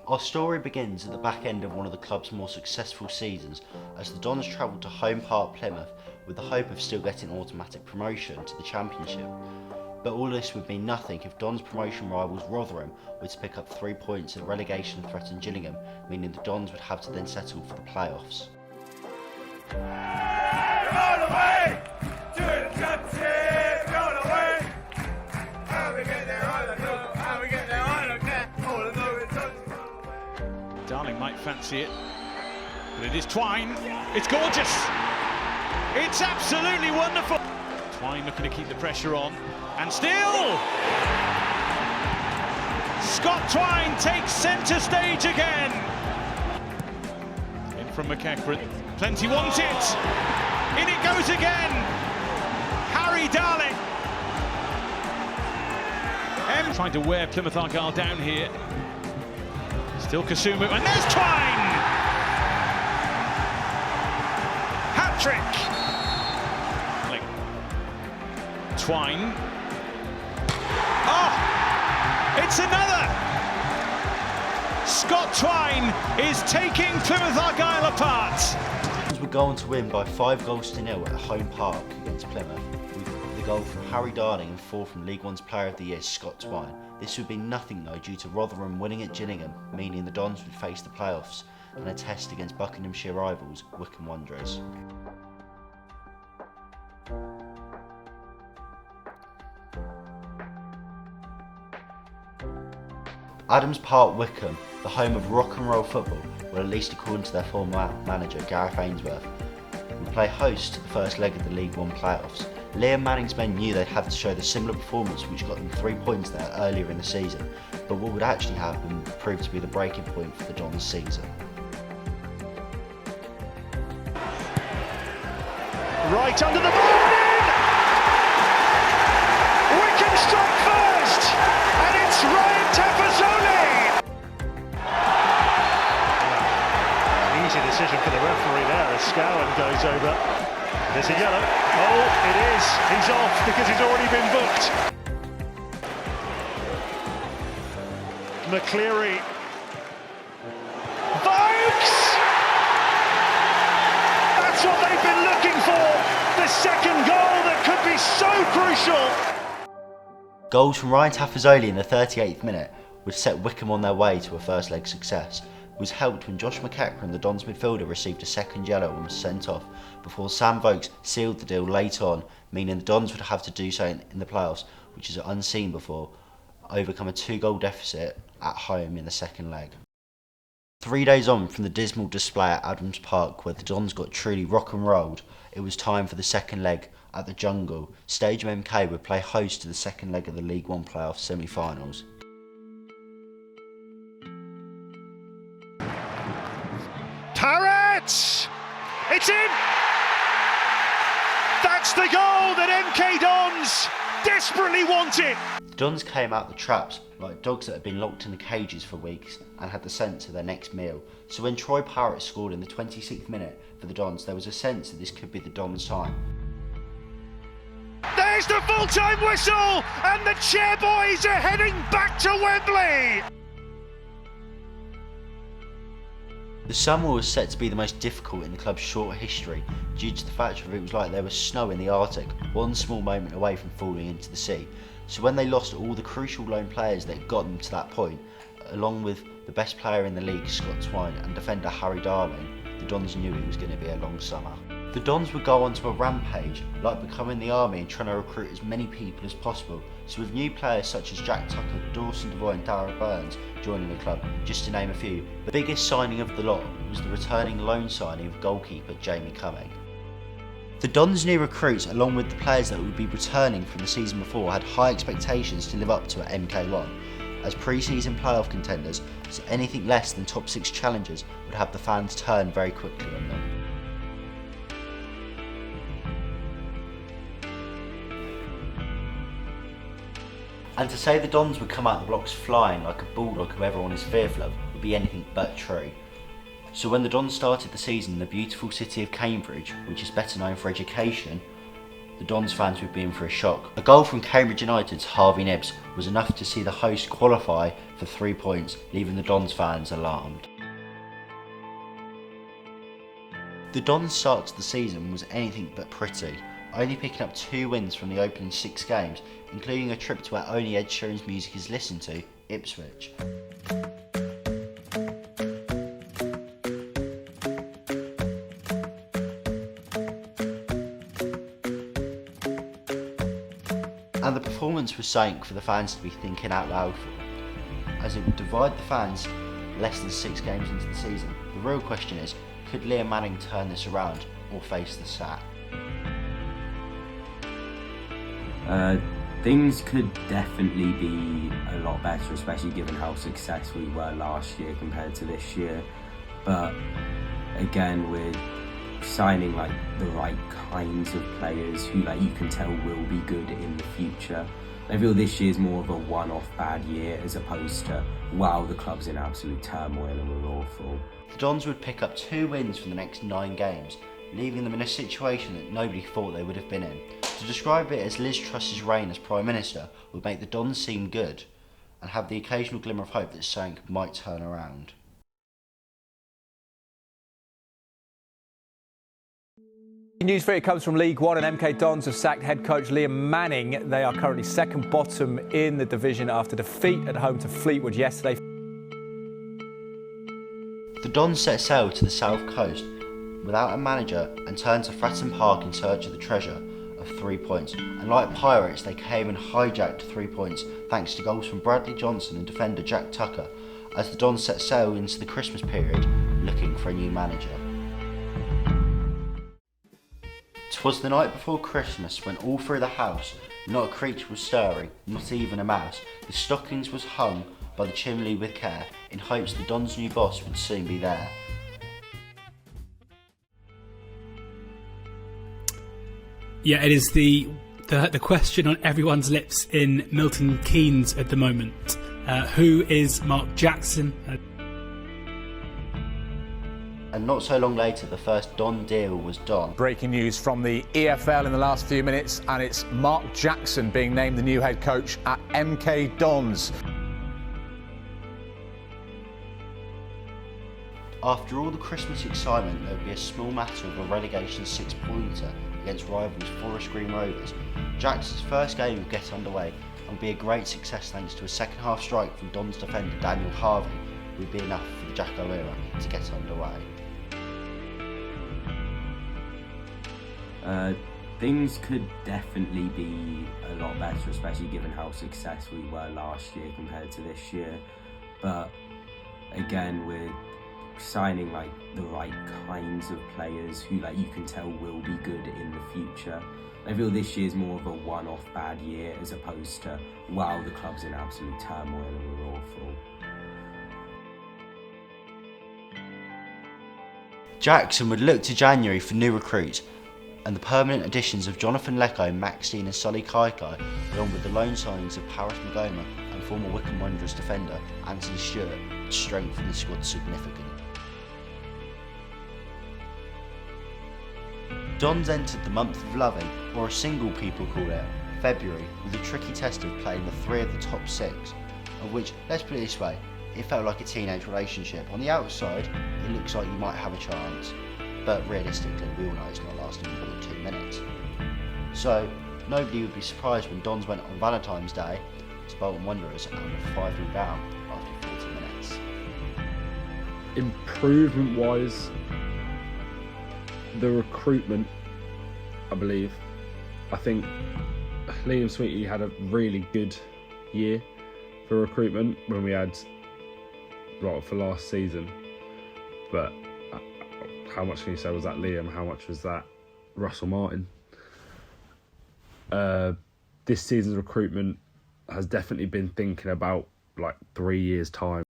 Our story begins at the back end of one of the club's more successful seasons as the Dons travelled to home Park Plymouth with the hope of still getting automatic promotion to the Championship. But all this would mean nothing if Dons promotion rivals Rotherham were to pick up 3 points and relegation threatened Gillingham, meaning the Dons would have to then settle for the playoffs. Darling might fancy it, but it is Twine. It's gorgeous. It's absolutely wonderful. Twine looking to keep the pressure on, and still Scott Twine takes centre stage again. In from McEachran, plenty want it. In it goes again. Harry Darling. Trying to wear Plymouth Argyle down here. Still Kasumu, and there's Twine! Hat-trick! Twine. Oh! It's another! Scott Twine is taking Plymouth Argyle apart. We're going to win by 5-0 at home Park against Plymouth, with the goal from Harry Darling and 4 from League One's Player of the Year, Scott Twine. This would be nothing though due to Rotherham winning at Gillingham, meaning the Dons would face the playoffs and a test against Buckinghamshire rivals Wycombe Wanderers. Adams Park, Wycombe, the home of rock and roll football, well, at least according to their former manager Gareth Ainsworth, will play host to the first leg of the League One playoffs. Liam Manning's men knew they'd have to show the similar performance which got them 3 points there earlier in the season, but what would actually happen proved to be the breaking point for the Dons season. Right under the ball, Wycombe strike first, and it's Ryan Tafazoli! Easy decision for the referee there as Scowen goes over. There's a yellow. Oh, it is. He's off because he's already been booked. McCleary. Vokes! That's what they've been looking for. The second goal that could be so crucial. Goals from Ryan Tafazoli in the 38th minute would set Wycombe on their way to a first leg success. It was helped when Josh McEachran, the Dons midfielder, received a second yellow and was sent off before Sam Vokes sealed the deal late on, meaning the Dons would have to do so in the playoffs, which is unseen before, overcome a 2-goal deficit at home in the second leg. 3 days on from the dismal display at Adams Park where the Dons got truly rock and rolled, it was time for the second leg at the Jungle. Stadium MK would play host to the second leg of the League One playoff semi-finals. Parrott! It's in! That's the goal that MK Dons desperately wanted! The Dons came out the traps like dogs that had been locked in the cages for weeks and had the sense of their next meal. So when Troy Parrott scored in the 26th minute for the Dons, there was a sense that this could be the Dons' time. There's the full-time whistle, and the Chairboys are heading back to Wembley! The summer was set to be the most difficult in the club's short history due to the fact that it was like there was snow in the Arctic, one small moment away from falling into the sea. So when they lost all the crucial loan players that had got them to that point, along with the best player in the league, Scott Twine, and defender Harry Darling, the Dons knew it was going to be a long summer. The Dons would go onto a rampage, like becoming the army and trying to recruit as many people as possible. So with new players such as Jack Tucker, Dawson Devoy and Darragh Burns joining the club, just to name a few, the biggest signing of the lot was the returning loan signing of goalkeeper Jamie Cumming. The Dons' new recruits, along with the players that would be returning from the season before, had high expectations to live up to at MK1. As pre-season playoff contenders, so anything less than top 6 challengers would have the fans turn very quickly on them. And to say the Dons would come out the blocks flying like a bulldog who everyone is fearful of would be anything but true. So when the Dons started the season in the beautiful city of Cambridge, which is better known for education, the Dons fans would be in for a shock. A goal from Cambridge United's Harvey Nibbs was enough to see the host qualify for 3 points, leaving the Dons fans alarmed. The Dons' start to the season was anything but pretty, only picking up 2 wins from the opening 6 games, including a trip to where only Ed Sheeran's music is listened to, Ipswich. And the performance was something for the fans to be thinking out loud for, as it would divide the fans less than 6 games into the season. The real question is, could Liam Manning turn this around or face the sack? Things could definitely be a lot better, especially given how successful we were last year compared to this year. But again, we're signing like the right kinds of players who you can tell will be good in the future. I feel this year's more of a one-off bad year as opposed to, wow, the club's in absolute turmoil and we're awful. The Dons would pick up 2 wins from the next 9 games, leaving them in a situation that nobody thought they would have been in. To describe it as Liz Truss's reign as Prime Minister would make the Dons seem good and have the occasional glimmer of hope that something might turn around. News for it comes from League One, and MK Dons have sacked head coach Liam Manning. They are currently second bottom in the division after defeat at home to Fleetwood yesterday. The Dons set sail to the south coast without a manager and turned to Fratton Park in search of the treasure of 3 points. And like pirates, they came and hijacked 3 points thanks to goals from Bradley Johnson and defender Jack Tucker, as the Dons set sail into the Christmas period looking for a new manager. 'Twas the night before Christmas when all through the house not a creature was stirring, not even a mouse. The stockings was hung by the chimney with care, in hopes the Dons' new boss would soon be there. Yeah, it is the question on everyone's lips in Milton Keynes at the moment. Who is Mark Jackson? And not so long later, the first Don deal was done. Breaking news from the EFL in the last few minutes, and it's Mark Jackson being named the new head coach at MK Dons. After all the Christmas excitement, there would be a small matter of a relegation 6-pointer against rivals Forest Green Rovers. Jackson's first game would get underway and would be a great success thanks to a second half strike from Dons defender Daniel Harvey, who would be enough for the Jacko era to get underway. Things could definitely be a lot better, especially given how successful we were last year compared to this year. But again, we're signing the right kinds of players who you can tell will be good in the future. I feel this year's more of a one-off bad year as opposed to, wow, the club's in absolute turmoil and we're awful. Jackson would look to January for new recruits, and the permanent additions of Jonathan Lecco, Max Dean and Solly Kaikai, along with the loan signings of Paris Magoma and former Wycombe Wanderers defender Anthony Stewart, would strengthen the squad significantly. Dons entered the month of loving, or a single people call it, February, with a tricky test of playing the 3 of the top 6, of which, let's put it this way, it felt like a teenage relationship. On the outside, it looks like you might have a chance, but realistically, we all know it's not lasting more than 2 minutes. So, nobody would be surprised when Dons went on Valentine's Day to Bolton Wanderers and were 5-0 down after 40 minutes. Improvement-wise, the recruitment, I believe. I think Liam Sweetie had a really good year for recruitment when we had for last season. But how much can you say was that Liam? How much was that Russell Martin? This season's recruitment has definitely been thinking about 3 years' time.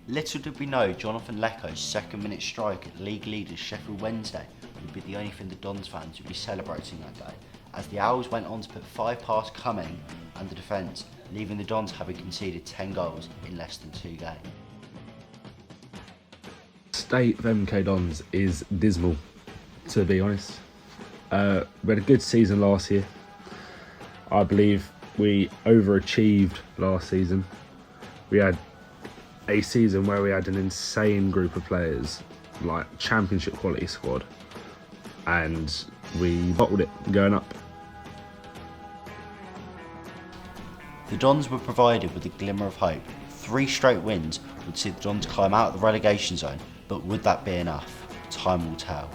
Little did we know Jonathan Lecco's 2nd-minute strike at league leaders Sheffield Wednesday would be the only thing the Dons fans would be celebrating that day, as the Owls went on to put 5 past Cumming under defence, leaving the Dons having conceded 10 goals in less than 2 games. State of MK Dons is dismal, to be honest. We had a good season last year. I believe we overachieved last season. We had a season where we had an insane group of players, like championship quality squad, and we bottled it going up. The Dons were provided with a glimmer of hope. 3 straight wins would see the Dons climb out of the relegation zone, but would that be enough? Time will tell.